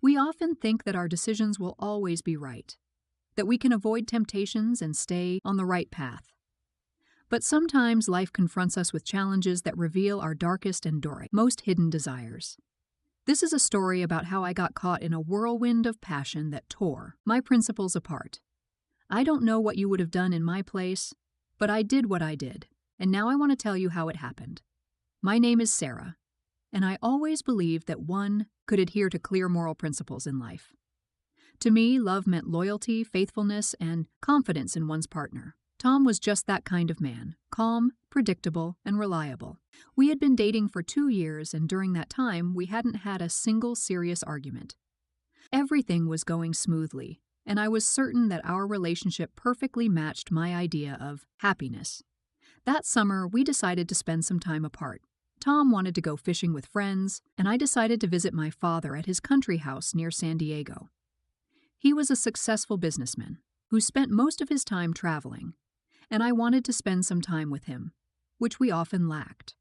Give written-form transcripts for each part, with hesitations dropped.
We often think that our decisions will always be right, that we can avoid temptations and stay on the right path. But sometimes life confronts us with challenges that reveal our darkest and most hidden desires. This is a story about how I got caught in a whirlwind of passion that tore my principles apart. I don't know what you would have done in my place, but I did what I did, and now I want to tell you how it happened. My name is Sarah, and I always believed that one could adhere to clear moral principles in life. To me, love meant loyalty, faithfulness, and confidence in one's partner. Tom was just that kind of man, calm, predictable, and reliable. We had been dating for 2 years, and during that time, we hadn't had a single serious argument. Everything was going smoothly, and I was certain that our relationship perfectly matched my idea of happiness. That summer, we decided to spend some time apart. Tom wanted to go fishing with friends, and I decided to visit my father at his country house near San Diego. He was a successful businessman who spent most of his time traveling, and I wanted to spend some time with him, which we often lacked.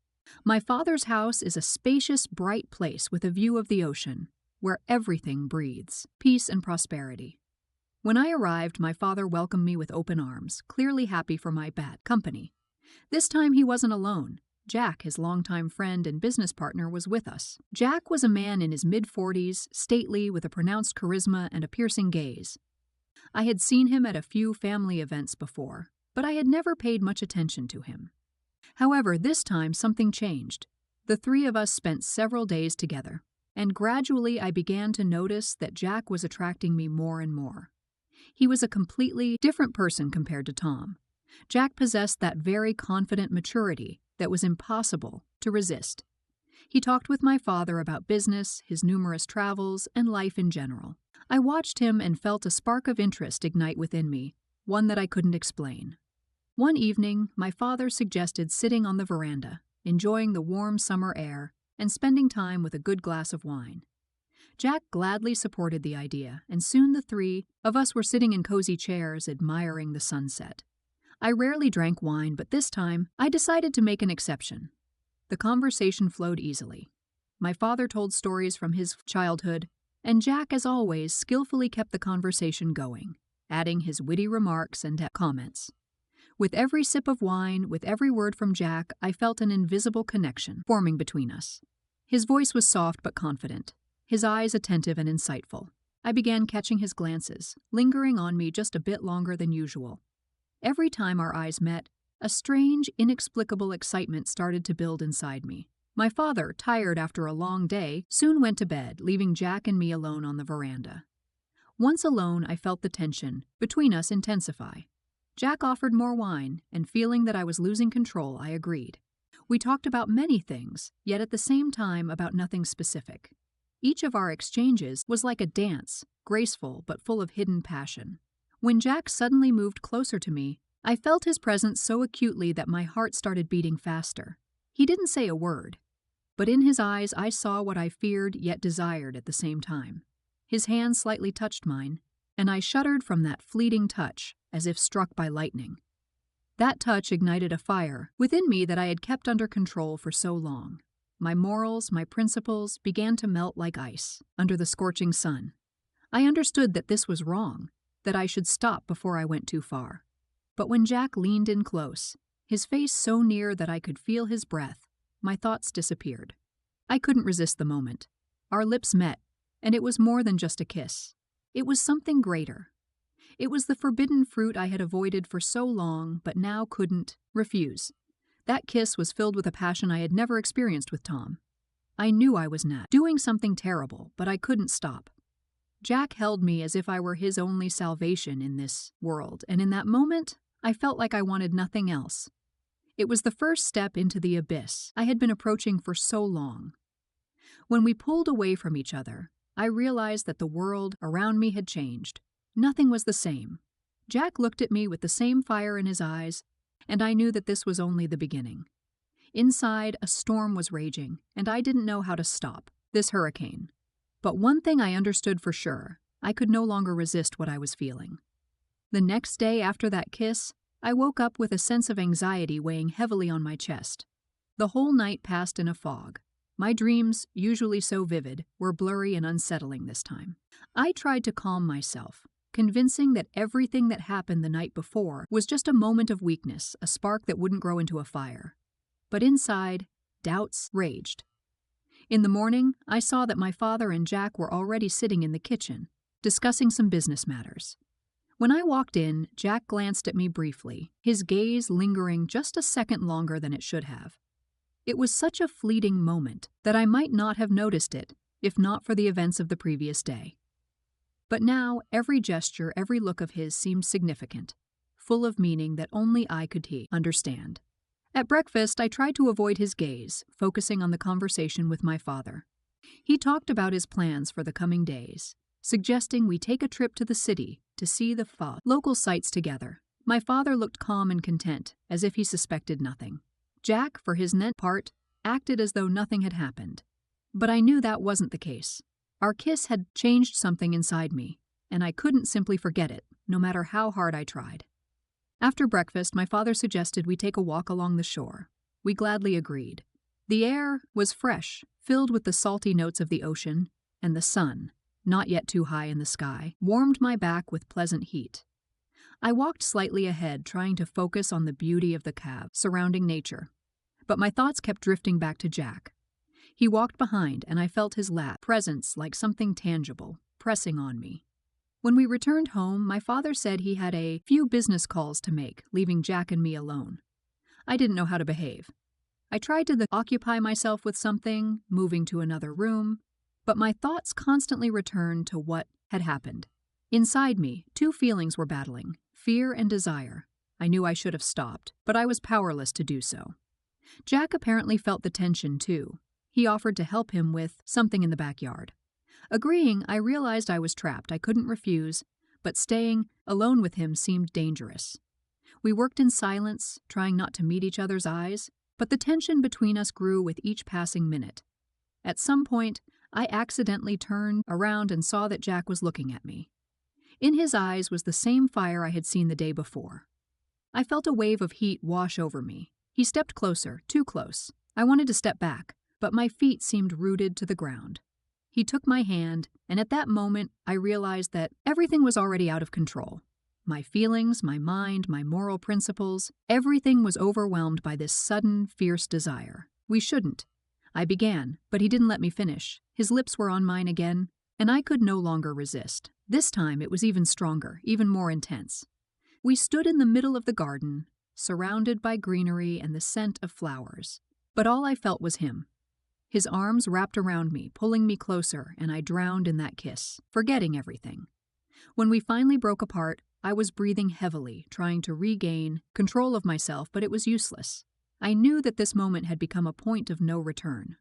My father's house is a spacious, bright place with a view of the ocean, where everything breathes peace and prosperity. When I arrived, my father welcomed me with open arms, clearly happy for my bad company. This time he wasn't alone. Jack, his longtime friend and business partner, was with us. Jack was a man in his mid-40s, stately, with a pronounced charisma and a piercing gaze. I had seen him at a few family events before, but I had never paid much attention to him. However, this time something changed. The three of us spent several days together, and gradually I began to notice that Jack was attracting me more and more. He was a completely different person compared to Tom. Jack possessed that very confident maturity that was impossible to resist. He talked with my father about business, his numerous travels, and life in general. I watched him and felt a spark of interest ignite within me, one that I couldn't explain. One evening, my father suggested sitting on the veranda, enjoying the warm summer air, and spending time with a good glass of wine. Jack gladly supported the idea, and soon the three of us were sitting in cozy chairs admiring the sunset. I rarely drank wine, but this time I decided to make an exception. The conversation flowed easily. My father told stories from his childhood, and Jack, as always, skillfully kept the conversation going, adding his witty remarks and comments. With every sip of wine, with every word from Jack, I felt an invisible connection forming between us. His voice was soft but confident, his eyes attentive and insightful. I began catching his glances, lingering on me just a bit longer than usual. Every time our eyes met, a strange, inexplicable excitement started to build inside me. My father, tired after a long day, soon went to bed, leaving Jack and me alone on the veranda. Once alone, I felt the tension between us intensify. Jack offered more wine, and feeling that I was losing control, I agreed. We talked about many things, yet at the same time about nothing specific. Each of our exchanges was like a dance, graceful but full of hidden passion. When Jack suddenly moved closer to me, I felt his presence so acutely that my heart started beating faster. He didn't say a word, but in his eyes I saw what I feared yet desired at the same time. His hand slightly touched mine, and I shuddered from that fleeting touch, as if struck by lightning. That touch ignited a fire within me that I had kept under control for so long. My morals, my principles began to melt like ice under the scorching sun. I understood that this was wrong, that I should stop before I went too far. But when Jack leaned in close, his face so near that I could feel his breath, my thoughts disappeared. I couldn't resist the moment. Our lips met, and it was more than just a kiss. It was something greater. It was the forbidden fruit I had avoided for so long, but now couldn't refuse. That kiss was filled with a passion I had never experienced with Tom. I knew I was not doing something terrible, but I couldn't stop. Jack held me as if I were his only salvation in this world, and in that moment, I felt like I wanted nothing else. It was the first step into the abyss I had been approaching for so long. When we pulled away from each other, I realized that the world around me had changed. Nothing was the same. Jack looked at me with the same fire in his eyes, and I knew that this was only the beginning. Inside, a storm was raging, and I didn't know how to stop this hurricane. But one thing I understood for sure, I could no longer resist what I was feeling. The next day after that kiss, I woke up with a sense of anxiety weighing heavily on my chest. The whole night passed in a fog. My dreams, usually so vivid, were blurry and unsettling this time. I tried to calm myself, convincing that everything that happened the night before was just a moment of weakness, a spark that wouldn't grow into a fire. But inside, doubts raged. In the morning, I saw that my father and Jack were already sitting in the kitchen, discussing some business matters. When I walked in, Jack glanced at me briefly, his gaze lingering just a second longer than it should have. It was such a fleeting moment that I might not have noticed it if not for the events of the previous day. But now, every gesture, every look of his seemed significant, full of meaning that only I could understand. At breakfast, I tried to avoid his gaze, focusing on the conversation with my father. He talked about his plans for the coming days, suggesting we take a trip to the city to see the local sights together. My father looked calm and content, as if he suspected nothing. Jack, for his part, acted as though nothing had happened. But I knew that wasn't the case. Our kiss had changed something inside me, and I couldn't simply forget it, no matter how hard I tried. After breakfast, my father suggested we take a walk along the shore. We gladly agreed. The air was fresh, filled with the salty notes of the ocean, and the sun, not yet too high in the sky, warmed my back with pleasant heat. I walked slightly ahead, trying to focus on the beauty of the surrounding nature. But my thoughts kept drifting back to Jack. He walked behind, and I felt his presence like something tangible, pressing on me. When we returned home, my father said he had a few business calls to make, leaving Jack and me alone. I didn't know how to behave. I tried to occupy myself with something, moving to another room, but my thoughts constantly returned to what had happened. Inside me, two feelings were battling, fear and desire. I knew I should have stopped, but I was powerless to do so. Jack apparently felt the tension too. He offered to help him with something in the backyard. Agreeing, I realized I was trapped. I couldn't refuse, but staying alone with him seemed dangerous. We worked in silence, trying not to meet each other's eyes, but the tension between us grew with each passing minute. At some point, I accidentally turned around and saw that Jack was looking at me. In his eyes was the same fire I had seen the day before. I felt a wave of heat wash over me. He stepped closer, too close. I wanted to step back, but my feet seemed rooted to the ground. He took my hand, and at that moment, I realized that everything was already out of control. My feelings, my mind, my moral principles, everything was overwhelmed by this sudden, fierce desire. We shouldn't. I began, but he didn't let me finish. His lips were on mine again, and I could no longer resist. This time it was even stronger, even more intense. We stood in the middle of the garden, surrounded by greenery and the scent of flowers. But all I felt was him. His arms wrapped around me, pulling me closer, and I drowned in that kiss, forgetting everything. When we finally broke apart, I was breathing heavily, trying to regain control of myself, but it was useless. I knew that this moment had become a point of no return.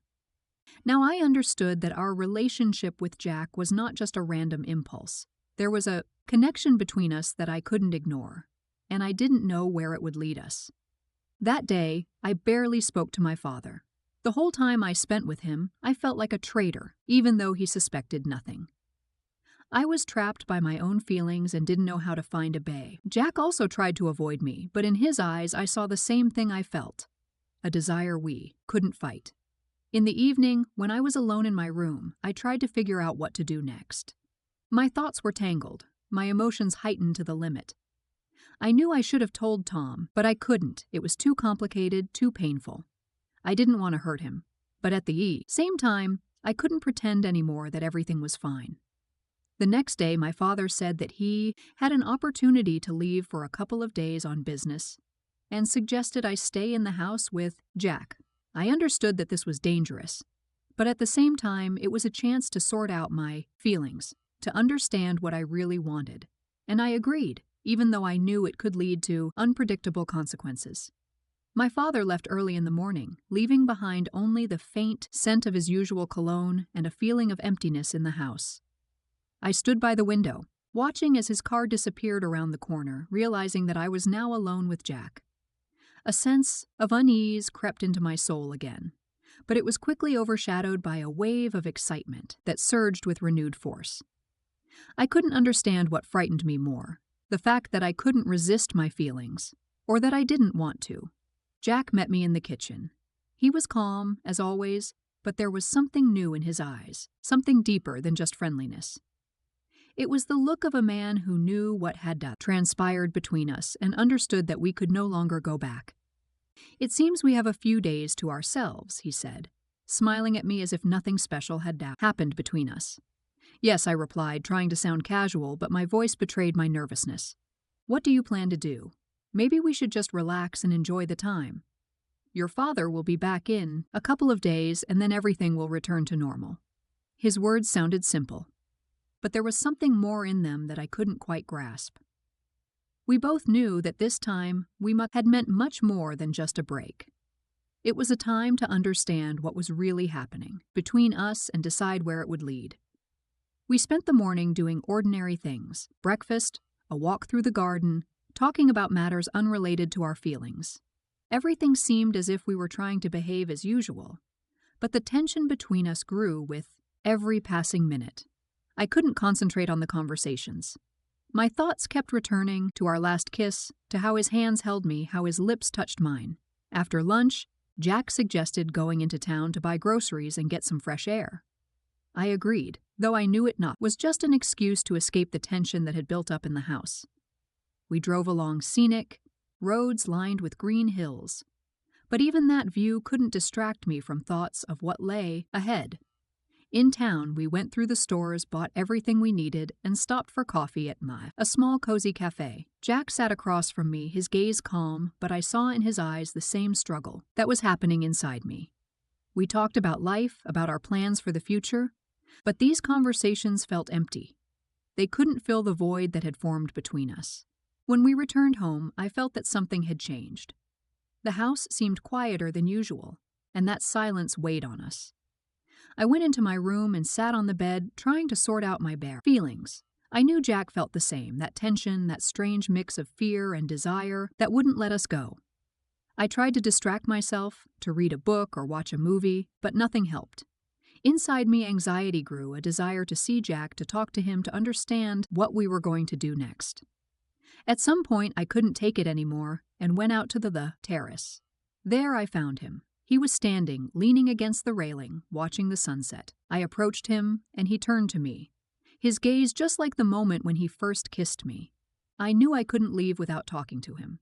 Now I understood that our relationship with Jack was not just a random impulse. There was a connection between us that I couldn't ignore, and I didn't know where it would lead us. That day, I barely spoke to my father. The whole time I spent with him, I felt like a traitor, even though he suspected nothing. I was trapped by my own feelings and didn't know how to find a bay. Jack also tried to avoid me, but in his eyes I saw the same thing I felt, a desire we couldn't fight. In the evening, when I was alone in my room, I tried to figure out what to do next. My thoughts were tangled, my emotions heightened to the limit. I knew I should have told Tom, but I couldn't. It was too complicated, too painful. I didn't want to hurt him, but at the same time, I couldn't pretend anymore that everything was fine. The next day, my father said that he had an opportunity to leave for a couple of days on business and suggested I stay in the house with Jack. I understood that this was dangerous, but at the same time, it was a chance to sort out my feelings, to understand what I really wanted. And I agreed, even though I knew it could lead to unpredictable consequences. My father left early in the morning, leaving behind only the faint scent of his usual cologne and a feeling of emptiness in the house. I stood by the window, watching as his car disappeared around the corner, realizing that I was now alone with Jack. A sense of unease crept into my soul again, but it was quickly overshadowed by a wave of excitement that surged with renewed force. I couldn't understand what frightened me more, the fact that I couldn't resist my feelings, or that I didn't want to. Jack met me in the kitchen. He was calm, as always, but there was something new in his eyes, something deeper than just friendliness. It was the look of a man who knew what had transpired between us and understood that we could no longer go back. "It seems we have a few days to ourselves," he said, smiling at me as if nothing special had happened between us. "Yes," I replied, trying to sound casual, but my voice betrayed my nervousness. "What do you plan to do? Maybe we should just relax and enjoy the time. Your father will be back in a couple of days, and then everything will return to normal." His words sounded simple, but there was something more in them that I couldn't quite grasp. We both knew that this time had meant much more than just a break. It was a time to understand what was really happening between us and decide where it would lead. We spent the morning doing ordinary things: breakfast, a walk through the garden, talking about matters unrelated to our feelings. Everything seemed as if we were trying to behave as usual, but the tension between us grew with every passing minute. I couldn't concentrate on the conversations. My thoughts kept returning to our last kiss, to how his hands held me, how his lips touched mine. After lunch, Jack suggested going into town to buy groceries and get some fresh air. I agreed, though I knew it was just an excuse to escape the tension that had built up in the house. We drove along scenic roads lined with green hills, but even that view couldn't distract me from thoughts of what lay ahead. In town, we went through the stores, bought everything we needed, and stopped for coffee at a small cozy cafe. Jack sat across from me, his gaze calm, but I saw in his eyes the same struggle that was happening inside me. We talked about life, about our plans for the future, but these conversations felt empty. They couldn't fill the void that had formed between us. When we returned home, I felt that something had changed. The house seemed quieter than usual, and that silence weighed on us. I went into my room and sat on the bed, trying to sort out my feelings. I knew Jack felt the same, that tension, that strange mix of fear and desire that wouldn't let us go. I tried to distract myself, to read a book or watch a movie, but nothing helped. Inside me, anxiety grew, a desire to see Jack, to talk to him, to understand what we were going to do next. At some point, I couldn't take it anymore and went out to the terrace. There I found him. He was standing, leaning against the railing, watching the sunset. I approached him, and he turned to me, his gaze just like the moment when he first kissed me. I knew I couldn't leave without talking to him.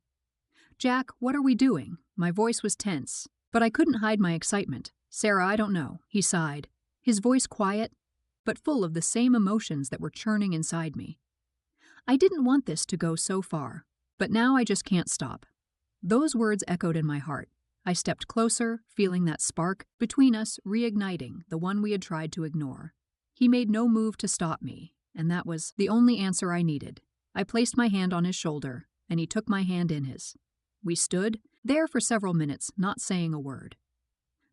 "Jack, what are we doing?" My voice was tense, but I couldn't hide my excitement. "Sarah, I don't know," he sighed, his voice quiet, but full of the same emotions that were churning inside me. I didn't want this to go so far, but now I just can't stop. Those words echoed in my heart. I stepped closer, feeling that spark between us reigniting, the one we had tried to ignore. He made no move to stop me, and that was the only answer I needed. I placed my hand on his shoulder, and he took my hand in his. We stood there for several minutes, not saying a word.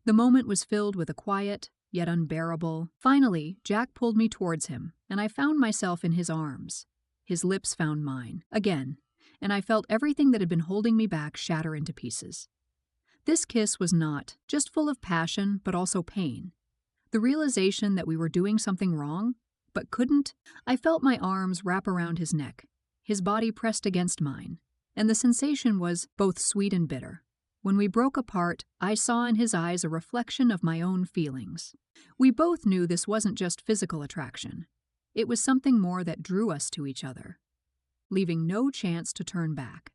The moment was filled with a quiet, yet unbearable. Finally, Jack pulled me towards him, and I found myself in his arms. His lips found mine, again, and I felt everything that had been holding me back shatter into pieces. This kiss was not just full of passion, but also pain. The realization that we were doing something wrong, but couldn't. I felt my arms wrap around his neck, his body pressed against mine, and the sensation was both sweet and bitter. When we broke apart, I saw in his eyes a reflection of my own feelings. We both knew this wasn't just physical attraction. It was something more that drew us to each other, leaving no chance to turn back.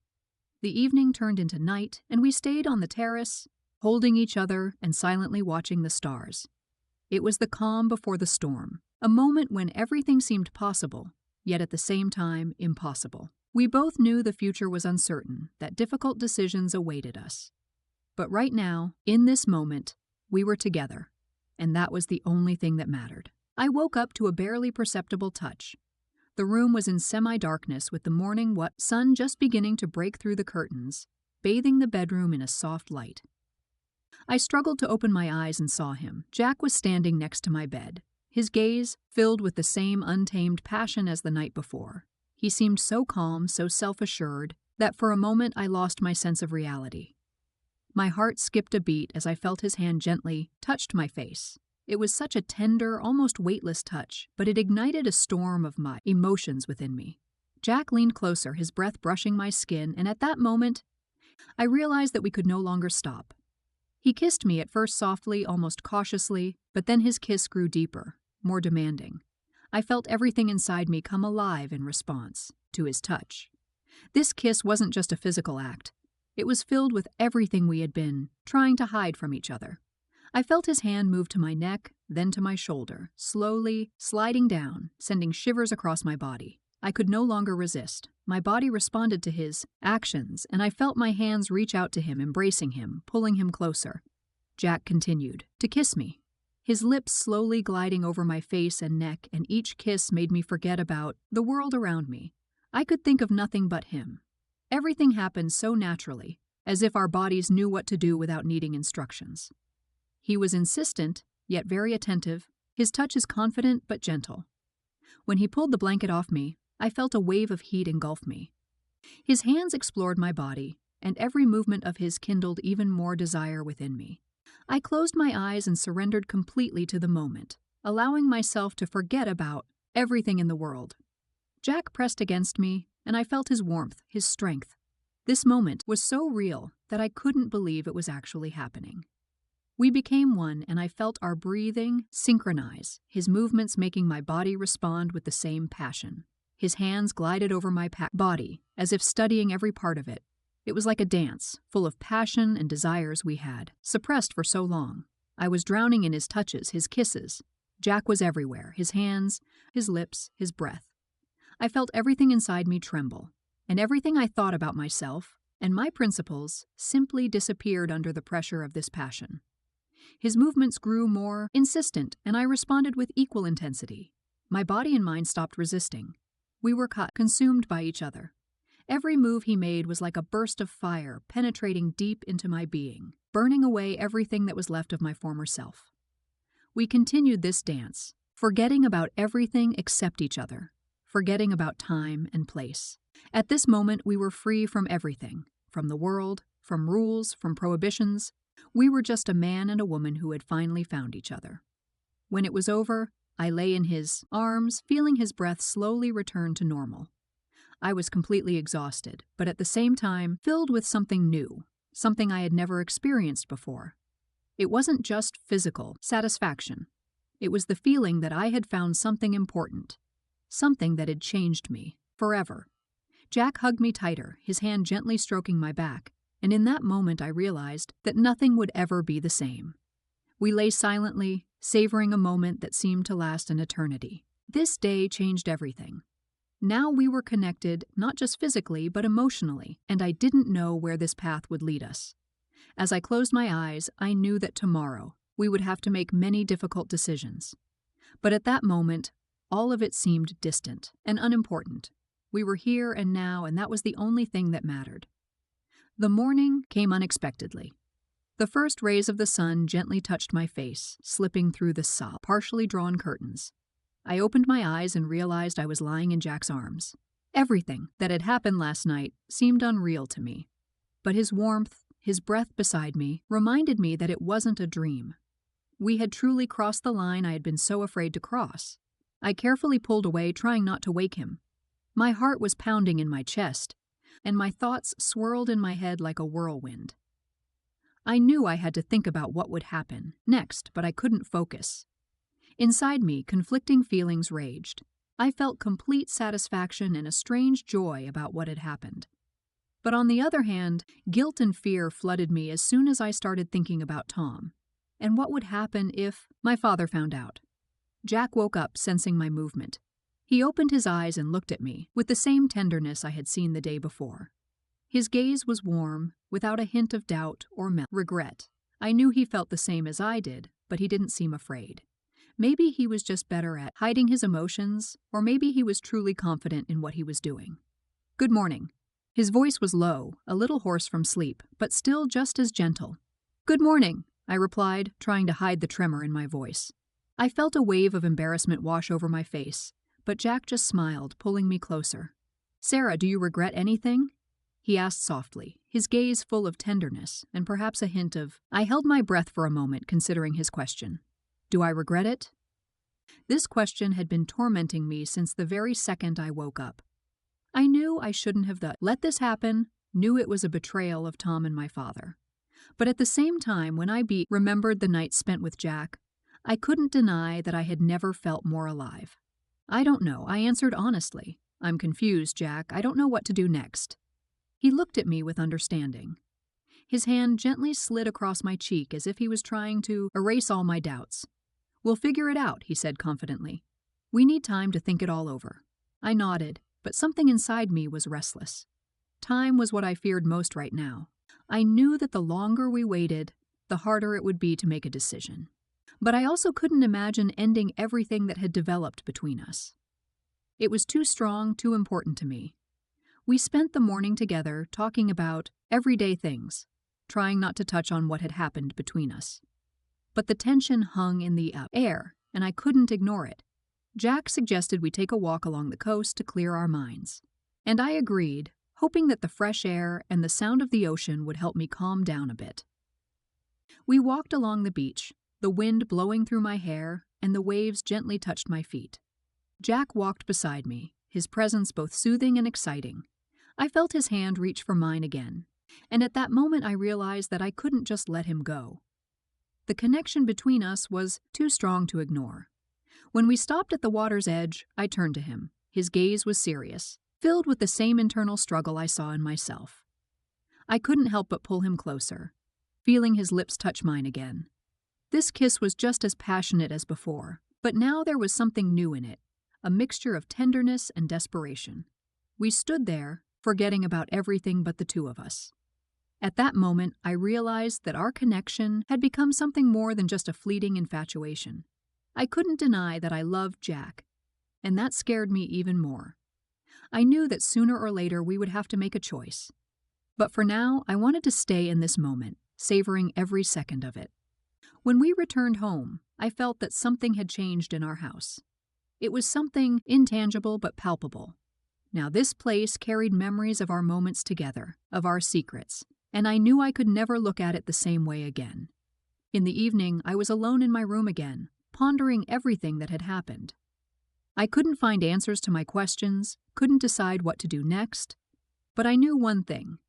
The evening turned into night, and we stayed on the terrace, holding each other and silently watching the stars. It was the calm before the storm, a moment when everything seemed possible, yet at the same time impossible. We both knew the future was uncertain, that difficult decisions awaited us. But right now, in this moment, we were together, and that was the only thing that mattered. I woke up to a barely perceptible touch. The room was in semi-darkness, with the morning sun just beginning to break through the curtains, bathing the bedroom in a soft light. I struggled to open my eyes and saw him. Jack was standing next to my bed, his gaze filled with the same untamed passion as the night before. He seemed so calm, so self-assured, that for a moment I lost my sense of reality. My heart skipped a beat as I felt his hand gently touched my face. It was such a tender, almost weightless touch, but it ignited a storm of my emotions within me. Jack leaned closer, his breath brushing my skin, and at that moment, I realized that we could no longer stop. He kissed me at first softly, almost cautiously, but then his kiss grew deeper, more demanding. I felt everything inside me come alive in response to his touch. This kiss wasn't just a physical act. It was filled with everything we had been trying to hide from each other. I felt his hand move to my neck, then to my shoulder, slowly sliding down, sending shivers across my body. I could no longer resist. My body responded to his actions, and I felt my hands reach out to him, embracing him, pulling him closer. Jack continued to kiss me, his lips slowly gliding over my face and neck, and each kiss made me forget about the world around me. I could think of nothing but him. Everything happened so naturally, as if our bodies knew what to do without needing instructions. He was insistent, yet very attentive. His touch is confident but gentle. When he pulled the blanket off me, I felt a wave of heat engulf me. His hands explored my body, and every movement of his kindled even more desire within me. I closed my eyes and surrendered completely to the moment, allowing myself to forget about everything in the world. Jack pressed against me, and I felt his warmth, his strength. This moment was so real that I couldn't believe it was actually happening. We became one, and I felt our breathing synchronize, his movements making my body respond with the same passion. His hands glided over my body, as if studying every part of it. It was like a dance, full of passion and desires we had, suppressed for so long. I was drowning in his touches, his kisses. Jack was everywhere, his hands, his lips, his breath. I felt everything inside me tremble, and everything I thought about myself and my principles simply disappeared under the pressure of this passion. His movements grew more insistent, and I responded with equal intensity. My body and mind stopped resisting. We were consumed by each other. Every move he made was like a burst of fire penetrating deep into my being, burning away everything that was left of my former self. We continued this dance, forgetting about everything except each other, forgetting about time and place. At this moment, we were free from everything, from the world, from rules, from prohibitions. We were just a man and a woman who had finally found each other. When it was over, I lay in his arms, feeling his breath slowly return to normal. I was completely exhausted, but at the same time filled with something new, something I had never experienced before. It wasn't just physical satisfaction. It was the feeling that I had found something important, something that had changed me forever. Jack hugged me tighter, his hand gently stroking my back, and in that moment I realized that nothing would ever be the same. We lay silently, savoring a moment that seemed to last an eternity. This day changed everything. Now we were connected, not just physically, but emotionally, and I didn't know where this path would lead us. As I closed my eyes, I knew that tomorrow we would have to make many difficult decisions. But at that moment, all of it seemed distant and unimportant. We were here and now, and that was the only thing that mattered. The morning came unexpectedly. The first rays of the sun gently touched my face, slipping through the partially drawn curtains. I opened my eyes and realized I was lying in Jack's arms. Everything that had happened last night seemed unreal to me. But his warmth, his breath beside me, reminded me that it wasn't a dream. We had truly crossed the line I had been so afraid to cross. I carefully pulled away, trying not to wake him. My heart was pounding in my chest, and my thoughts swirled in my head like a whirlwind. I knew I had to think about what would happen next, but I couldn't focus. Inside me, conflicting feelings raged. I felt complete satisfaction and a strange joy about what had happened. But on the other hand, guilt and fear flooded me as soon as I started thinking about Tom, and what would happen if my father found out. Jack woke up, sensing my movement. He opened his eyes and looked at me with the same tenderness I had seen the day before. His gaze was warm, without a hint of doubt or regret. I knew he felt the same as I did, but he didn't seem afraid. Maybe he was just better at hiding his emotions, or maybe he was truly confident in what he was doing. "Good morning." His voice was low, a little hoarse from sleep, but still just as gentle. "Good morning," I replied, trying to hide the tremor in my voice. I felt a wave of embarrassment wash over my face, but Jack just smiled, pulling me closer. "Sarah, do you regret anything?" he asked softly, his gaze full of tenderness and perhaps a hint of... I held my breath for a moment, considering his question. Do I regret it? This question had been tormenting me since the very second I woke up. I knew I shouldn't have let this happen, knew it was a betrayal of Tom and my father. But at the same time, when I remembered the night spent with Jack, I couldn't deny that I had never felt more alive. "I don't know," I answered honestly. "I'm confused, Jack. I don't know what to do next." He looked at me with understanding. His hand gently slid across my cheek as if he was trying to erase all my doubts. "We'll figure it out," he said confidently. "We need time to think it all over." I nodded, but something inside me was restless. Time was what I feared most right now. I knew that the longer we waited, the harder it would be to make a decision. But I also couldn't imagine ending everything that had developed between us. It was too strong, too important to me. We spent the morning together talking about everyday things, trying not to touch on what had happened between us. But the tension hung in the air, and I couldn't ignore it. Jack suggested we take a walk along the coast to clear our minds. And I agreed, hoping that the fresh air and the sound of the ocean would help me calm down a bit. We walked along the beach, the wind blowing through my hair, and the waves gently touched my feet. Jack walked beside me, his presence both soothing and exciting. I felt his hand reach for mine again, and at that moment I realized that I couldn't just let him go. The connection between us was too strong to ignore. When we stopped at the water's edge, I turned to him. His gaze was serious, filled with the same internal struggle I saw in myself. I couldn't help but pull him closer, feeling his lips touch mine again. This kiss was just as passionate as before, but now there was something new in it, a mixture of tenderness and desperation. We stood there, forgetting about everything but the two of us. At that moment, I realized that our connection had become something more than just a fleeting infatuation. I couldn't deny that I loved Jack, and that scared me even more. I knew that sooner or later we would have to make a choice. But for now, I wanted to stay in this moment, savoring every second of it. When we returned home, I felt that something had changed in our house. It was something intangible but palpable. Now this place carried memories of our moments together, of our secrets, and I knew I could never look at it the same way again. In the evening, I was alone in my room again, pondering everything that had happened. I couldn't find answers to my questions, couldn't decide what to do next, but I knew one thing.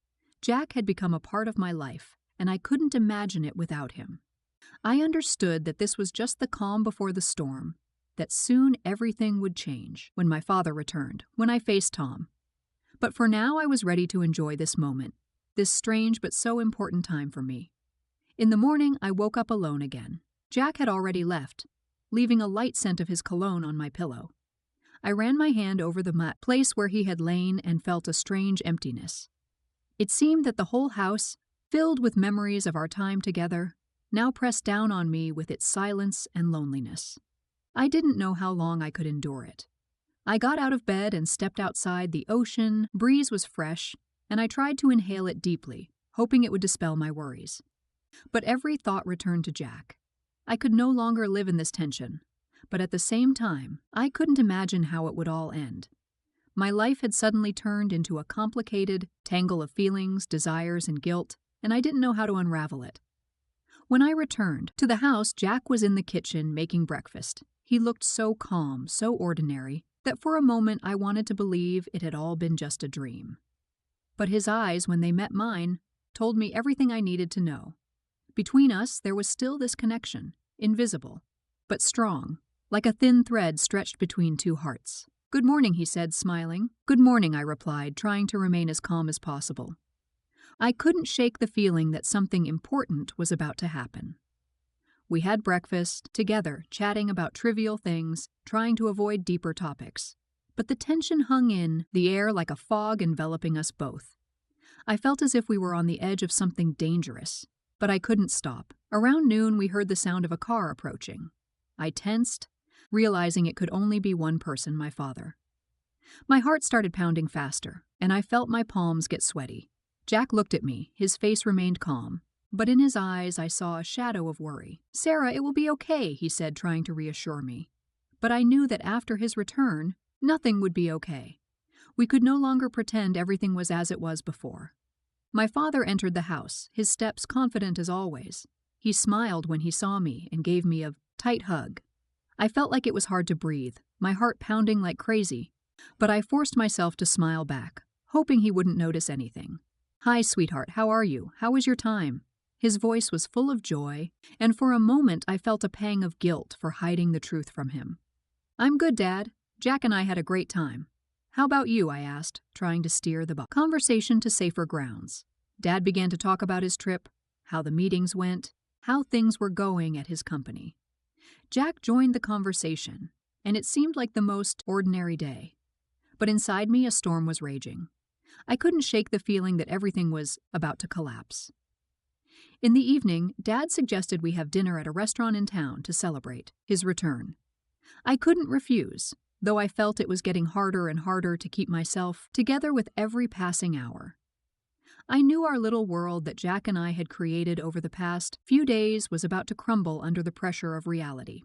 Jack had become a part of my life, and I couldn't imagine it without him. I understood that this was just the calm before the storm, that soon everything would change when my father returned, when I faced Tom. But for now I was ready to enjoy this moment, this strange but so important time for me. In the morning I woke up alone again. Jack had already left, leaving a light scent of his cologne on my pillow. I ran my hand over the place where he had lain and felt a strange emptiness. It seemed that the whole house, filled with memories of our time together, now pressed down on me with its silence and loneliness. I didn't know how long I could endure it. I got out of bed and stepped outside. The ocean breeze was fresh, and I tried to inhale it deeply, hoping it would dispel my worries. But every thought returned to Jack. I could no longer live in this tension, but at the same time, I couldn't imagine how it would all end. My life had suddenly turned into a complicated tangle of feelings, desires, and guilt, and I didn't know how to unravel it. When I returned to the house, Jack was in the kitchen making breakfast. He looked so calm, so ordinary, that for a moment I wanted to believe it had all been just a dream. But his eyes, when they met mine, told me everything I needed to know. Between us, there was still this connection, invisible, but strong, like a thin thread stretched between two hearts. "Good morning," he said, smiling. "Good morning," I replied, trying to remain as calm as possible. I couldn't shake the feeling that something important was about to happen. We had breakfast, together, chatting about trivial things, trying to avoid deeper topics. But the tension hung in the air like a fog enveloping us both. I felt as if we were on the edge of something dangerous, but I couldn't stop. Around noon, we heard the sound of a car approaching. I tensed, realizing it could only be one person, my father. My heart started pounding faster, and I felt my palms get sweaty. Jack looked at me. His face remained calm, but in his eyes I saw a shadow of worry. "Sarah, it will be okay," he said, trying to reassure me. But I knew that after his return, nothing would be okay. We could no longer pretend everything was as it was before. My father entered the house, his steps confident as always. He smiled when he saw me and gave me a tight hug. I felt like it was hard to breathe, my heart pounding like crazy, but I forced myself to smile back, hoping he wouldn't notice anything. "Hi, sweetheart, how are you? How was your time?" His voice was full of joy, and for a moment I felt a pang of guilt for hiding the truth from him. "I'm good, Dad. Jack and I had a great time." "How about you?" I asked, trying to steer the conversation to safer grounds. Dad began to talk about his trip, how the meetings went, how things were going at his company. Jack joined the conversation, and it seemed like the most ordinary day. But inside me, a storm was raging. I couldn't shake the feeling that everything was about to collapse. In the evening, Dad suggested we have dinner at a restaurant in town to celebrate his return. I couldn't refuse, though I felt it was getting harder and harder to keep myself together with every passing hour. I knew our little world that Jack and I had created over the past few days was about to crumble under the pressure of reality.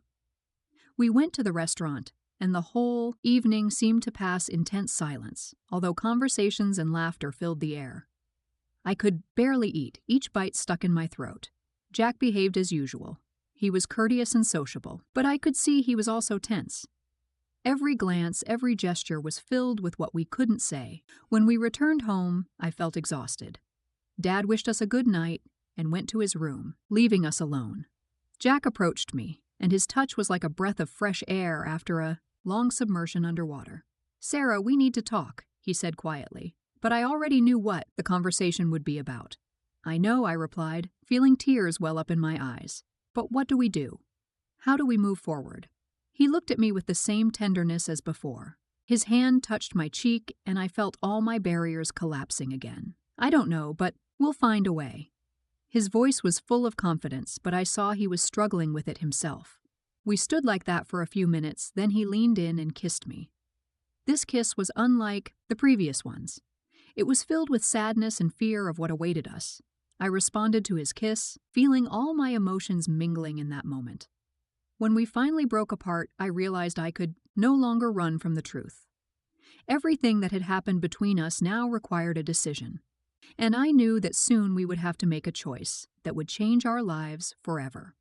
We went to the restaurant, and the whole evening seemed to pass in tense silence, although conversations and laughter filled the air. I could barely eat, each bite stuck in my throat. Jack behaved as usual. He was courteous and sociable, but I could see he was also tense. Every glance, every gesture was filled with what we couldn't say. When we returned home, I felt exhausted. Dad wished us a good night and went to his room, leaving us alone. Jack approached me, and his touch was like a breath of fresh air after a long submersion underwater. "Sarah, we need to talk," he said quietly, but I already knew what the conversation would be about. "I know," I replied, feeling tears well up in my eyes. "But what do we do? How do we move forward?" He looked at me with the same tenderness as before. His hand touched my cheek, and I felt all my barriers collapsing again. "I don't know, but we'll find a way." His voice was full of confidence, but I saw he was struggling with it himself. We stood like that for a few minutes, then he leaned in and kissed me. This kiss was unlike the previous ones. It was filled with sadness and fear of what awaited us. I responded to his kiss, feeling all my emotions mingling in that moment. When we finally broke apart, I realized I could no longer run from the truth. Everything that had happened between us now required a decision, and I knew that soon we would have to make a choice that would change our lives forever.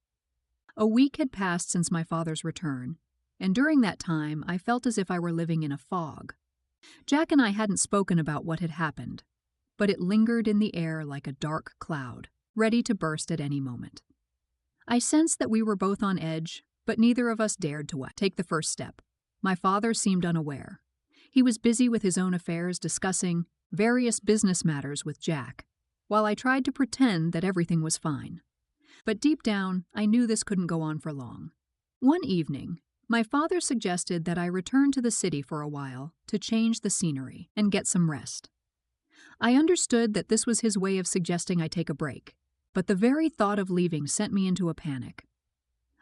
A week had passed since my father's return, and during that time I felt as if I were living in a fog. Jack and I hadn't spoken about what had happened, but it lingered in the air like a dark cloud, ready to burst at any moment. I sensed that we were both on edge, but neither of us dared to take the first step. My father seemed unaware. He was busy with his own affairs, discussing various business matters with Jack, while I tried to pretend that everything was fine. But deep down, I knew this couldn't go on for long. One evening, my father suggested that I return to the city for a while to change the scenery and get some rest. I understood that this was his way of suggesting I take a break, but the very thought of leaving sent me into a panic.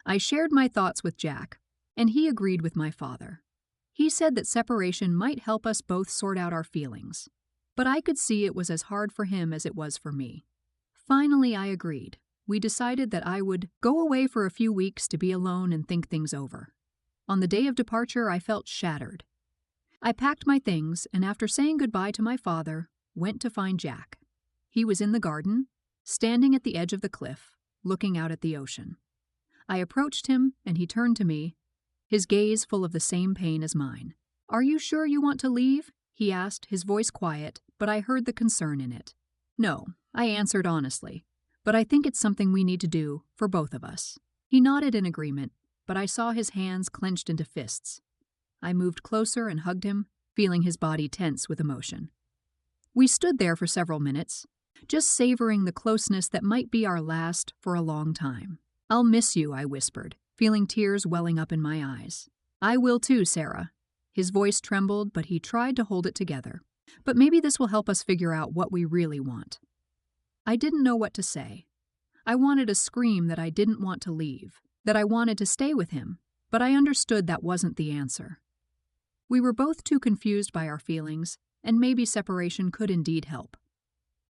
I shared my thoughts with Jack, and he agreed with my father. He said that separation might help us both sort out our feelings, but I could see it was as hard for him as it was for me. Finally, I agreed. We decided that I would go away for a few weeks to be alone and think things over. On the day of departure, I felt shattered. I packed my things, and after saying goodbye to my father, went to find Jack. He was in the garden, standing at the edge of the cliff, looking out at the ocean. I approached him, and he turned to me, his gaze full of the same pain as mine. "Are you sure you want to leave?" he asked, his voice quiet, but I heard the concern in it. "No," I answered honestly, "but I think it's something we need to do for both of us." He nodded in agreement, but I saw his hands clenched into fists. I moved closer and hugged him, feeling his body tense with emotion. We stood there for several minutes, just savoring the closeness that might be our last for a long time. "I'll miss you," I whispered, feeling tears welling up in my eyes. "I will too, Sarah." His voice trembled, but he tried to hold it together. "But maybe this will help us figure out what we really want." I didn't know what to say. I wanted to scream that I didn't want to leave, that I wanted to stay with him, but I understood that wasn't the answer. We were both too confused by our feelings, and maybe separation could indeed help.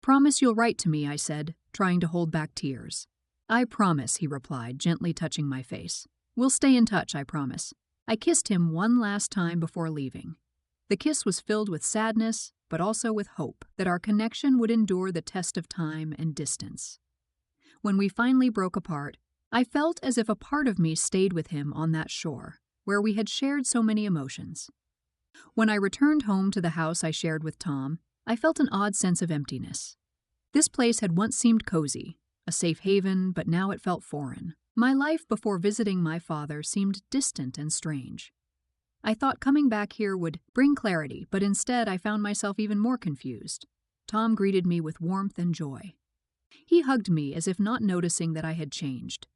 "Promise you'll write to me," I said, trying to hold back tears. "I promise," he replied, gently touching my face. "We'll stay in touch, I promise." I kissed him one last time before leaving. The kiss was filled with sadness, but also with hope that our connection would endure the test of time and distance. When we finally broke apart, I felt as if a part of me stayed with him on that shore, where we had shared so many emotions. When I returned home to the house I shared with Tom, I felt an odd sense of emptiness. This place had once seemed cozy, a safe haven, but now it felt foreign. My life before visiting my father seemed distant and strange. I thought coming back here would bring clarity, but instead I found myself even more confused. Tom greeted me with warmth and joy. He hugged me as if not noticing that I had changed.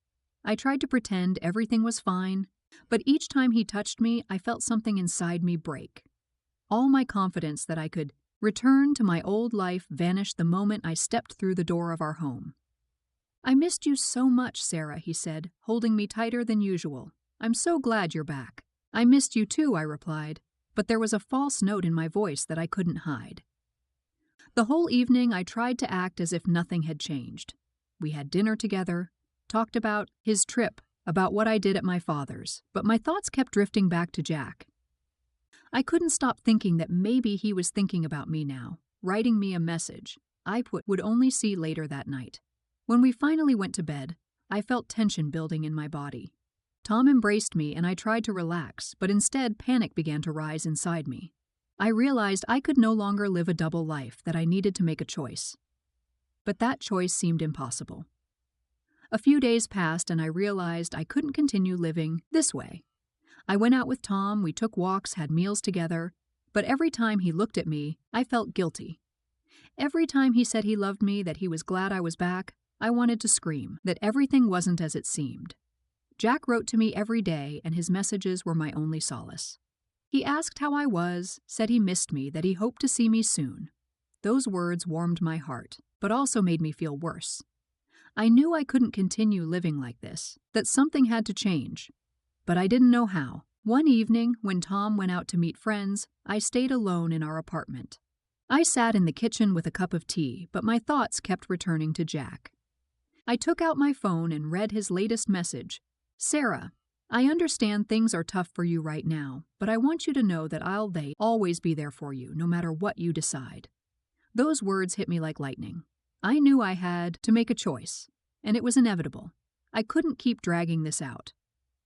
I tried to pretend everything was fine, but each time he touched me, I felt something inside me break. All my confidence that I could return to my old life vanished the moment I stepped through the door of our home. "I missed you so much, Sarah," he said, holding me tighter than usual. "I'm so glad you're back." "I missed you too," I replied, but there was a false note in my voice that I couldn't hide. The whole evening I tried to act as if nothing had changed. We had dinner together, talked about his trip, about what I did at my father's, but my thoughts kept drifting back to Jack. I couldn't stop thinking that maybe he was thinking about me now, writing me a message would only see later that night. When we finally went to bed, I felt tension building in my body. Tom embraced me and I tried to relax, but instead panic began to rise inside me. I realized I could no longer live a double life, that I needed to make a choice. But that choice seemed impossible. A few days passed and I realized I couldn't continue living this way. I went out with Tom, we took walks, had meals together, but every time he looked at me, I felt guilty. Every time he said he loved me, that he was glad I was back, I wanted to scream, that everything wasn't as it seemed. Jack wrote to me every day and his messages were my only solace. He asked how I was, said he missed me, that he hoped to see me soon. Those words warmed my heart, but also made me feel worse. I knew I couldn't continue living like this, that something had to change, but I didn't know how. One evening, when Tom went out to meet friends, I stayed alone in our apartment. I sat in the kitchen with a cup of tea, but my thoughts kept returning to Jack. I took out my phone and read his latest message. "Sarah, I understand things are tough for you right now, but I want you to know that I'll always be there for you, no matter what you decide." Those words hit me like lightning. I knew I had to make a choice, and it was inevitable. I couldn't keep dragging this out.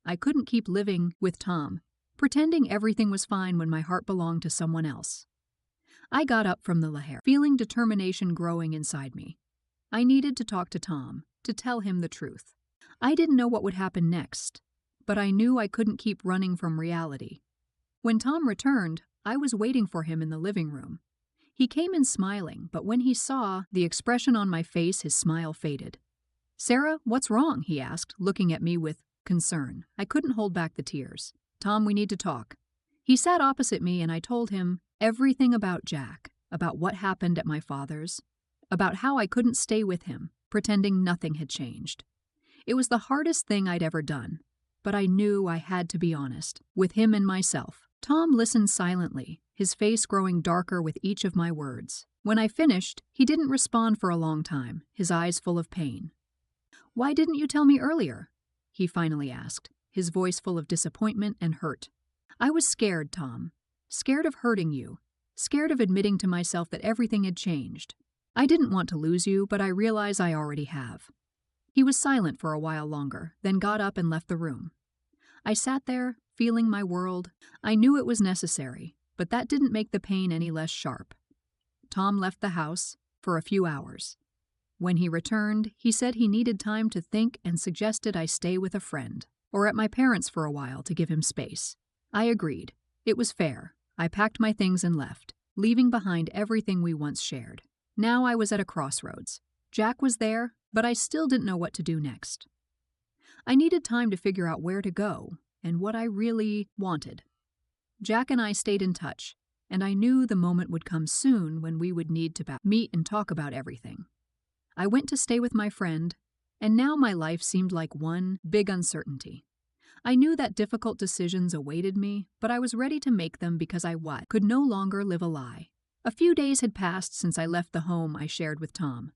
I couldn't keep living with Tom, pretending everything was fine when my heart belonged to someone else. I got up from the lahar, feeling determination growing inside me. I needed to talk to Tom, to tell him the truth. I didn't know what would happen next, but I knew I couldn't keep running from reality. When Tom returned, I was waiting for him in the living room. He came in smiling, but when he saw the expression on my face, his smile faded. "Sarah, what's wrong?" he asked, looking at me with concern. I couldn't hold back the tears. "Tom, we need to talk." He sat opposite me and I told him everything about Jack, about what happened at my father's, about how I couldn't stay with him, pretending nothing had changed. It was the hardest thing I'd ever done, but I knew I had to be honest, with him and myself. Tom listened silently, his face growing darker with each of my words. When I finished, he didn't respond for a long time, his eyes full of pain. "Why didn't you tell me earlier?" he finally asked, his voice full of disappointment and hurt. "I was scared, Tom. Scared of hurting you. Scared of admitting to myself that everything had changed. I didn't want to lose you, but I realize I already have." He was silent for a while longer, then got up and left the room. I sat there, feeling my world. I knew it was necessary, but that didn't make the pain any less sharp. Tom left the house for a few hours. When he returned, he said he needed time to think and suggested I stay with a friend, or at my parents' for a while to give him space. I agreed. It was fair. I packed my things and left, leaving behind everything we once shared. Now I was at a crossroads. Jack was there, but I still didn't know what to do next. I needed time to figure out where to go and what I really wanted. Jack and I stayed in touch, and I knew the moment would come soon when we would need to meet and talk about everything. I went to stay with my friend, and now my life seemed like one big uncertainty. I knew that difficult decisions awaited me, but I was ready to make them because I could no longer live a lie. A few days had passed since I left the home I shared with Tom.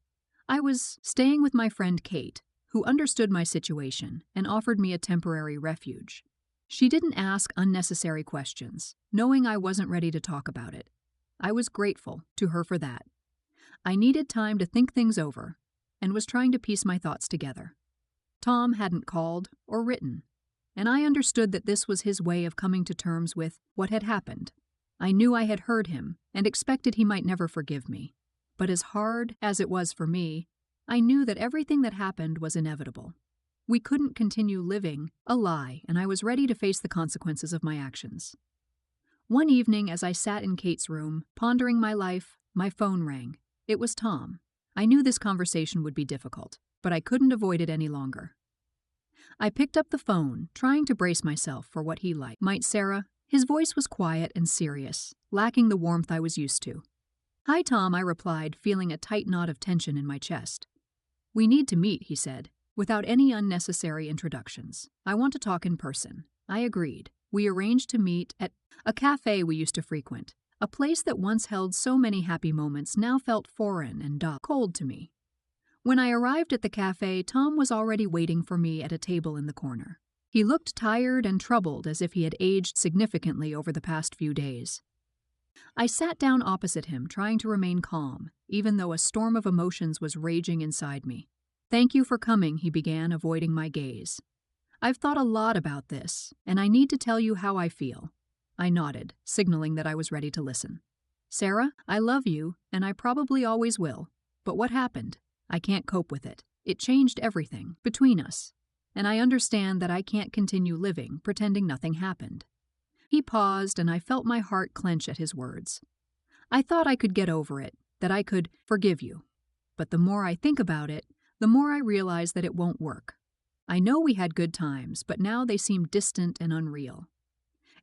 I was staying with my friend Kate, who understood my situation and offered me a temporary refuge. She didn't ask unnecessary questions, knowing I wasn't ready to talk about it. I was grateful to her for that. I needed time to think things over and was trying to piece my thoughts together. Tom hadn't called or written, and I understood that this was his way of coming to terms with what had happened. I knew I had hurt him and expected he might never forgive me. But as hard as it was for me, I knew that everything that happened was inevitable. We couldn't continue living a lie, and I was ready to face the consequences of my actions. One evening, as I sat in Kate's room, pondering my life, my phone rang. It was Tom. I knew this conversation would be difficult, but I couldn't avoid it any longer. I picked up the phone, trying to brace myself for what he might Sarah. His voice was quiet and serious, lacking the warmth I was used to. "Hi, Tom," I replied, feeling a tight knot of tension in my chest. "We need to meet," he said, without any unnecessary introductions. "I want to talk in person." I agreed. We arranged to meet at a cafe we used to frequent. A place that once held so many happy moments now felt foreign and cold to me. When I arrived at the cafe, Tom was already waiting for me at a table in the corner. He looked tired and troubled, as if he had aged significantly over the past few days. I sat down opposite him, trying to remain calm, even though a storm of emotions was raging inside me. "Thank you for coming," he began, avoiding my gaze. "I've thought a lot about this, and I need to tell you how I feel." I nodded, signaling that I was ready to listen. "Sarah, I love you, and I probably always will. But what happened? I can't cope with it. It changed everything between us, and I understand that I can't continue living pretending nothing happened." He paused, and I felt my heart clench at his words. "I thought I could get over it, that I could forgive you. But the more I think about it, the more I realize that it won't work. I know we had good times, but now they seem distant and unreal.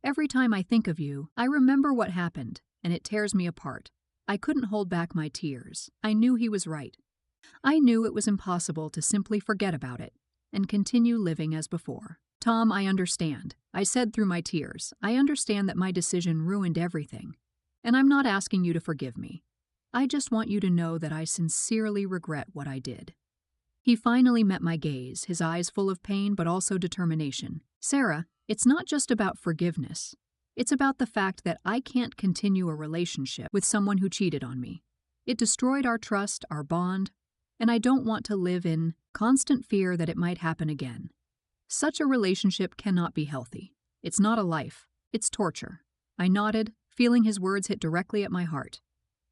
Every time I think of you, I remember what happened, and it tears me apart. I couldn't hold back my tears. I knew he was right. I knew it was impossible to simply forget about it and continue living as before. Tom, I understand," I said through my tears. "I understand that my decision ruined everything, and I'm not asking you to forgive me. I just want you to know that I sincerely regret what I did." He finally met my gaze, his eyes full of pain but also determination. "Sarah, it's not just about forgiveness. It's about the fact that I can't continue a relationship with someone who cheated on me. It destroyed our trust, our bond, and I don't want to live in constant fear that it might happen again. Such a relationship cannot be healthy. It's not a life. It's torture." I nodded, feeling his words hit directly at my heart.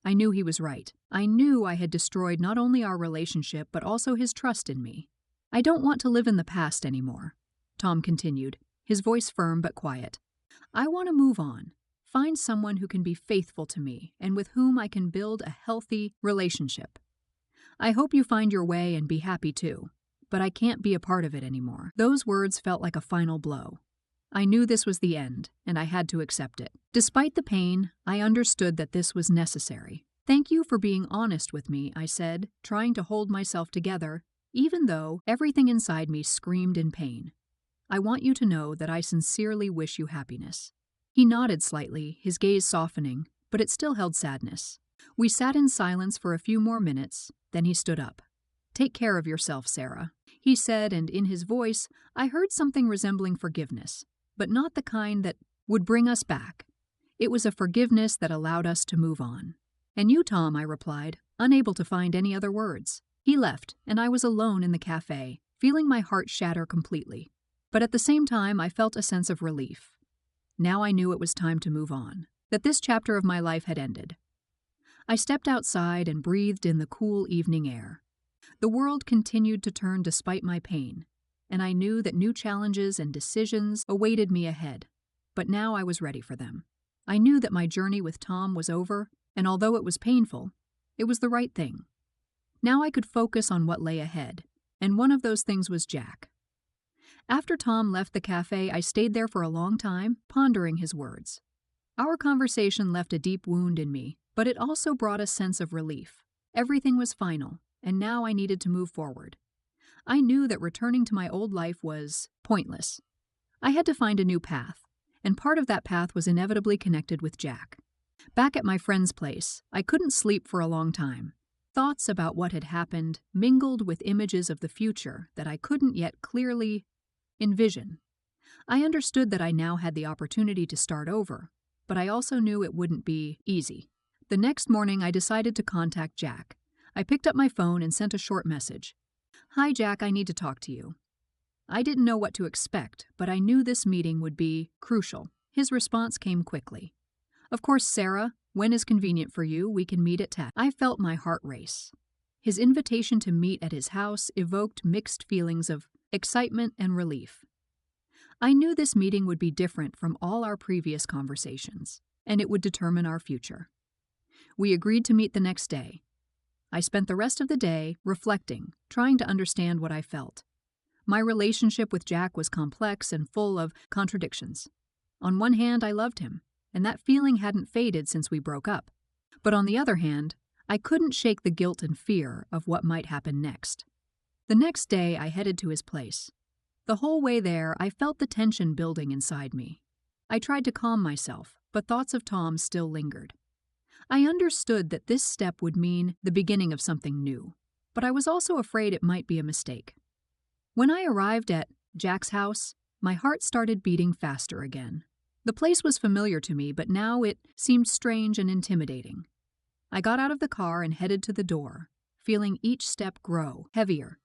I knew he was right. I knew I had destroyed not only our relationship but also his trust in me. "I don't want to live in the past anymore," Tom continued, his voice firm but quiet. "I want to move on, find someone who can be faithful to me and with whom I can build a healthy relationship. I hope you find your way and be happy too, but I can't be a part of it anymore." Those words felt like a final blow. I knew this was the end, and I had to accept it. Despite the pain, I understood that this was necessary. "Thank you for being honest with me," I said, trying to hold myself together, even though everything inside me screamed in pain. "I want you to know that I sincerely wish you happiness." He nodded slightly, his gaze softening, but it still held sadness. We sat in silence for a few more minutes, then he stood up. "Take care of yourself, Sarah," he said, and in his voice I heard something resembling forgiveness, but not the kind that would bring us back. It was a forgiveness that allowed us to move on. "And you, Tom," I replied, unable to find any other words. He left, and I was alone in the cafe, feeling my heart shatter completely. But at the same time, I felt a sense of relief. Now I knew it was time to move on, that this chapter of my life had ended. I stepped outside and breathed in the cool evening air. The world continued to turn despite my pain, and I knew that new challenges and decisions awaited me ahead. But now I was ready for them. I knew that my journey with Tom was over, and although it was painful, it was the right thing. Now I could focus on what lay ahead, and one of those things was Jack. After Tom left the cafe, I stayed there for a long time, pondering his words. Our conversation left a deep wound in me, but it also brought a sense of relief. Everything was final, and now I needed to move forward. I knew that returning to my old life was pointless. I had to find a new path, and part of that path was inevitably connected with Jack. Back at my friend's place, I couldn't sleep for a long time. Thoughts about what had happened mingled with images of the future that I couldn't yet clearly envision. I understood that I now had the opportunity to start over, but I also knew it wouldn't be easy. The next morning, I decided to contact Jack. I picked up my phone and sent a short message. "Hi, Jack, I need to talk to you." I didn't know what to expect, but I knew this meeting would be crucial. His response came quickly. "Of course, Sarah, when is convenient for you, we can meet at 10. I felt my heart race. His invitation to meet at his house evoked mixed feelings of excitement and relief. I knew this meeting would be different from all our previous conversations, and it would determine our future. We agreed to meet the next day. I spent the rest of the day reflecting, trying to understand what I felt. My relationship with Jack was complex and full of contradictions. On one hand, I loved him, and that feeling hadn't faded since we broke up. But on the other hand, I couldn't shake the guilt and fear of what might happen next. The next day, I headed to his place. The whole way there, I felt the tension building inside me. I tried to calm myself, but thoughts of Tom still lingered. I understood that this step would mean the beginning of something new, but I was also afraid it might be a mistake. When I arrived at Jack's house, my heart started beating faster again. The place was familiar to me, but now it seemed strange and intimidating. I got out of the car and headed to the door, feeling each step grow heavier.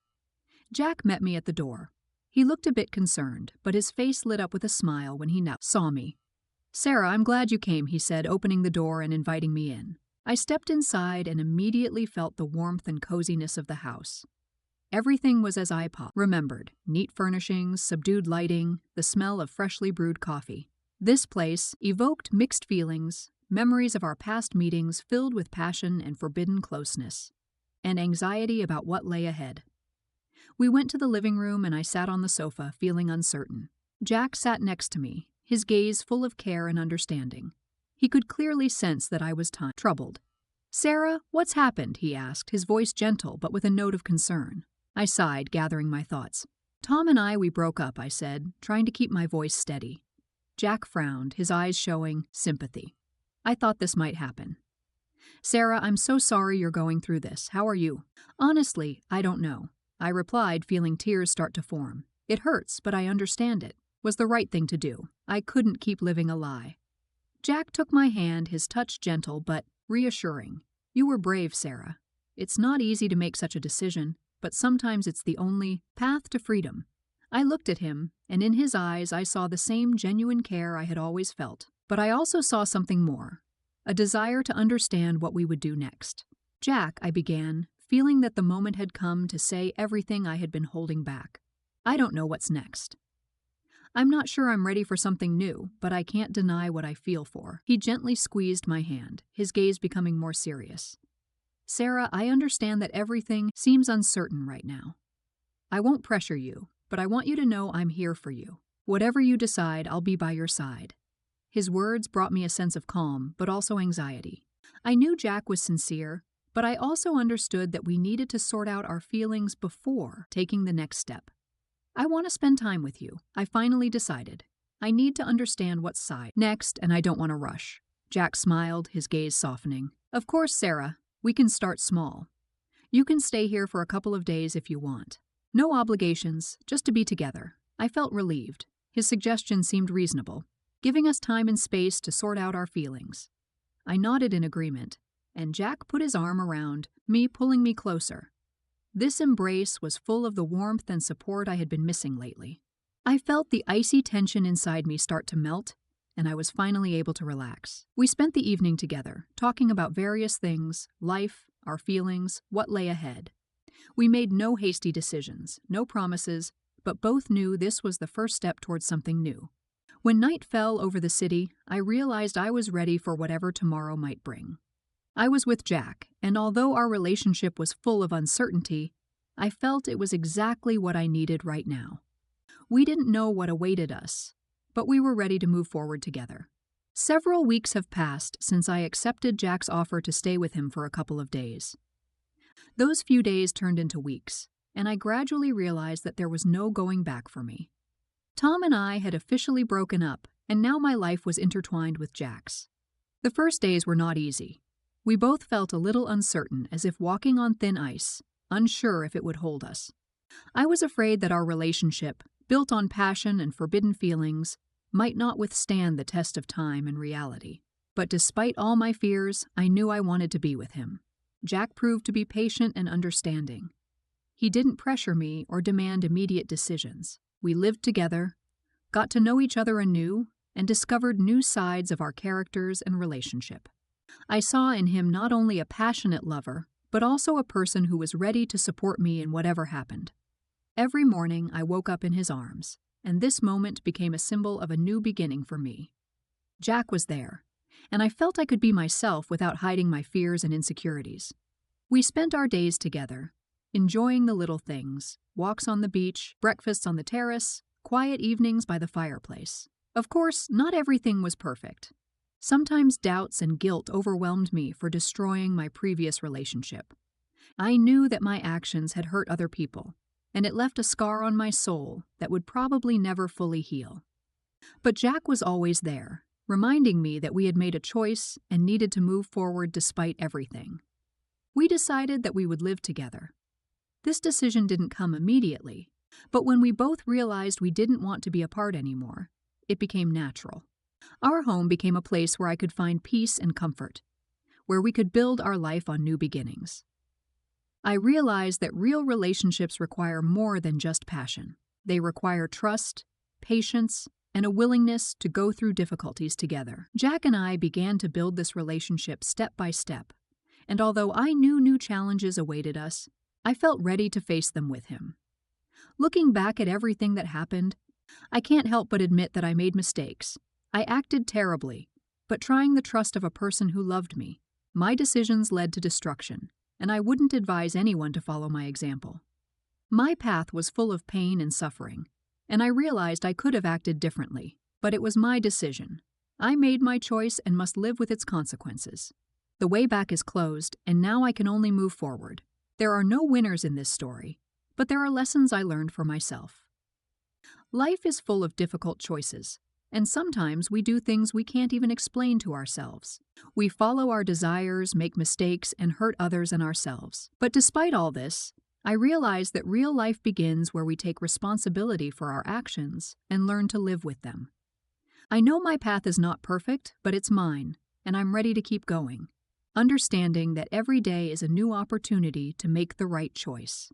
Jack met me at the door. He looked a bit concerned, but his face lit up with a smile when he saw me. "Sarah, I'm glad you came," he said, opening the door and inviting me in. I stepped inside and immediately felt the warmth and coziness of the house. Everything was as I remembered: neat furnishings, subdued lighting, the smell of freshly brewed coffee. This place evoked mixed feelings, memories of our past meetings filled with passion and forbidden closeness, and anxiety about what lay ahead. We went to the living room and I sat on the sofa, feeling uncertain. Jack sat next to me, his gaze full of care and understanding. He could clearly sense that I was troubled. "Sarah, what's happened?" he asked, his voice gentle but with a note of concern. I sighed, gathering my thoughts. "Tom and we broke up," I said, trying to keep my voice steady. Jack frowned, his eyes showing sympathy. I thought this might happen. "Sarah, I'm so sorry you're going through this. How are you?" "Honestly, I don't know," I replied, feeling tears start to form. "It hurts, but I understand it. Was the right thing to do. I couldn't keep living a lie." Jack took my hand, his touch gentle but reassuring. "You were brave, Sarah. It's not easy to make such a decision, but sometimes it's the only path to freedom." I looked at him, and in his eyes I saw the same genuine care I had always felt. But I also saw something more, a desire to understand what we would do next. "Jack," I began, feeling that the moment had come to say everything I had been holding back. "I don't know what's next. I'm not sure I'm ready for something new, but I can't deny what I feel for." He gently squeezed my hand, his gaze becoming more serious. "Sarah, I understand that everything seems uncertain right now. I won't pressure you, but I want you to know I'm here for you. Whatever you decide, I'll be by your side." His words brought me a sense of calm, but also anxiety. I knew Jack was sincere, but I also understood that we needed to sort out our feelings before taking the next step. "I want to spend time with you," I finally decided. "I need to understand what's next, and I don't want to rush." Jack smiled, his gaze softening. "Of course, Sarah, we can start small. You can stay here for a couple of days if you want. No obligations, just to be together." I felt relieved. His suggestion seemed reasonable, giving us time and space to sort out our feelings. I nodded in agreement, and Jack put his arm around me, pulling me closer. This embrace was full of the warmth and support I had been missing lately. I felt the icy tension inside me start to melt, and I was finally able to relax. We spent the evening together, talking about various things: life, our feelings, what lay ahead. We made no hasty decisions, no promises, but both knew this was the first step towards something new. When night fell over the city, I realized I was ready for whatever tomorrow might bring. I was with Jack, and although our relationship was full of uncertainty, I felt it was exactly what I needed right now. We didn't know what awaited us, but we were ready to move forward together. Several weeks have passed since I accepted Jack's offer to stay with him for a couple of days. Those few days turned into weeks, and I gradually realized that there was no going back for me. Tom and I had officially broken up, and now my life was intertwined with Jack's. The first days were not easy. We both felt a little uncertain, as if walking on thin ice, unsure if it would hold us. I was afraid that our relationship, built on passion and forbidden feelings, might not withstand the test of time and reality. But despite all my fears, I knew I wanted to be with him. Jack proved to be patient and understanding. He didn't pressure me or demand immediate decisions. We lived together, got to know each other anew, and discovered new sides of our characters and relationship. I saw in him not only a passionate lover, but also a person who was ready to support me in whatever happened. Every morning I woke up in his arms, and this moment became a symbol of a new beginning for me. Jack was there, and I felt I could be myself without hiding my fears and insecurities. We spent our days together, enjoying the little things: walks on the beach, breakfasts on the terrace, quiet evenings by the fireplace. Of course, not everything was perfect. Sometimes doubts and guilt overwhelmed me for destroying my previous relationship. I knew that my actions had hurt other people, and it left a scar on my soul that would probably never fully heal. But Jack was always there, reminding me that we had made a choice and needed to move forward despite everything. We decided that we would live together. This decision didn't come immediately, but when we both realized we didn't want to be apart anymore, it became natural. Our home became a place where I could find peace and comfort, where we could build our life on new beginnings. I realized that real relationships require more than just passion. They require trust, patience, and a willingness to go through difficulties together. Jack and I began to build this relationship step by step, and although I knew new challenges awaited us, I felt ready to face them with him. Looking back at everything that happened, I can't help but admit that I made mistakes. I acted terribly, but trying the trust of a person who loved me, my decisions led to destruction, and I wouldn't advise anyone to follow my example. My path was full of pain and suffering, and I realized I could have acted differently, but it was my decision. I made my choice and must live with its consequences. The way back is closed, and now I can only move forward. There are no winners in this story, but there are lessons I learned for myself. Life is full of difficult choices, and sometimes we do things we can't even explain to ourselves. We follow our desires, make mistakes, and hurt others and ourselves. But despite all this, I realize that real life begins where we take responsibility for our actions and learn to live with them. I know my path is not perfect, but it's mine, and I'm ready to keep going, understanding that every day is a new opportunity to make the right choice.